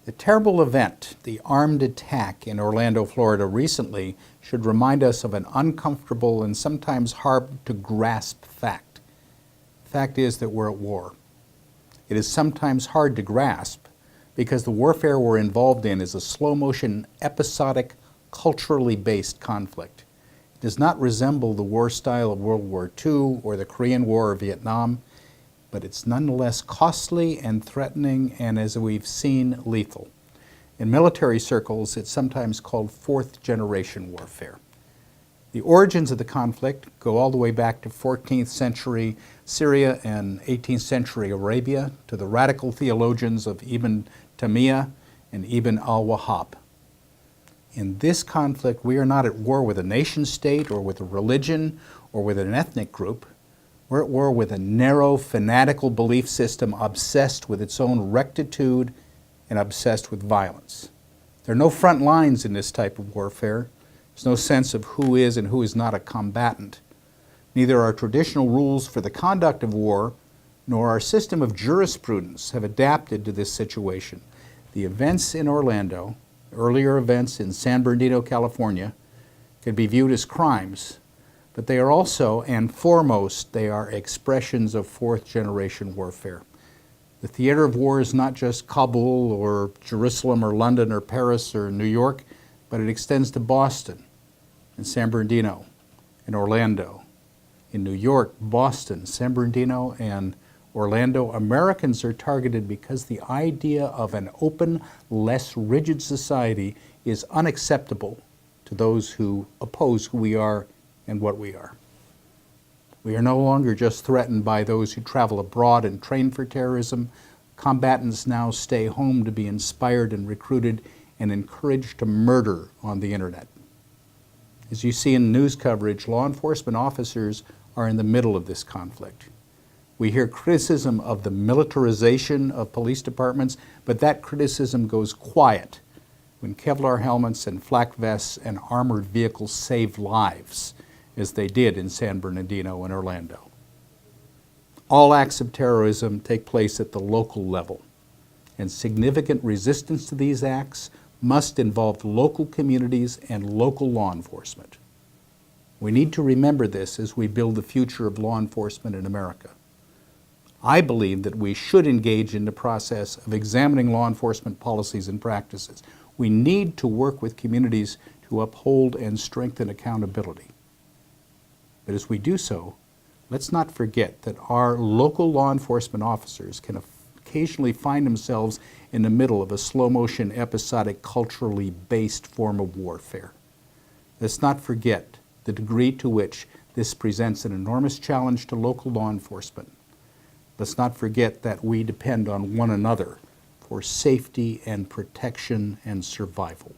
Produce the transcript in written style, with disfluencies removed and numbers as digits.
The terrible event, the armed attack in Orlando, Florida recently, should remind us of an uncomfortable and sometimes hard to grasp fact. The fact is that we're at war. It is sometimes hard to grasp because the warfare we're involved in is a slow-motion, episodic, culturally based conflict. It does not resemble the war style of World War II or the Korean War or Vietnam, but it's nonetheless costly and threatening and, as we've seen, lethal. In military circles, it's sometimes called fourth-generation warfare. The origins of the conflict go all the way back to 14th century Syria and 18th century Arabia, to the radical theologians of Ibn Taymiyyah and Ibn al-Wahhab. In this conflict, we are not at war with a nation-state or with a religion or with an ethnic group. We're at war with a narrow, fanatical belief system obsessed with its own rectitude and obsessed with violence. There are no front lines in this type of warfare. There's no sense of who is and who is not a combatant. Neither our traditional rules for the conduct of war nor our system of jurisprudence have adapted to this situation. The events in Orlando, earlier events in San Bernardino, California, can be viewed as crimes, but they are also, and foremost, they are expressions of fourth-generation warfare. The theater of war is not just Kabul or Jerusalem or London or Paris or New York, but it extends to Boston and San Bernardino and Orlando. In New York, Boston, San Bernardino, and Orlando, Americans are targeted because the idea of an open, less rigid society is unacceptable to those who oppose who we are and what we are. We are no longer just threatened by those who travel abroad and train for terrorism. Combatants now stay home to be inspired and recruited and encouraged to murder on the internet. As you see in news coverage, law enforcement officers are in the middle of this conflict. We hear criticism of the militarization of police departments, but that criticism goes quiet when Kevlar helmets and flak vests and armored vehicles save lives, as they did in San Bernardino and Orlando. All acts of terrorism take place at the local level, and significant resistance to these acts must involve local communities and local law enforcement. We need to remember this as we build the future of law enforcement in America. I believe that we should engage in the process of examining law enforcement policies and practices. We need to work with communities to uphold and strengthen accountability. But as we do so, let's not forget that our local law enforcement officers can occasionally find themselves in the middle of a slow-motion, episodic, culturally based form of warfare. Let's not forget the degree to which this presents an enormous challenge to local law enforcement. Let's not forget that we depend on one another for safety and protection and survival.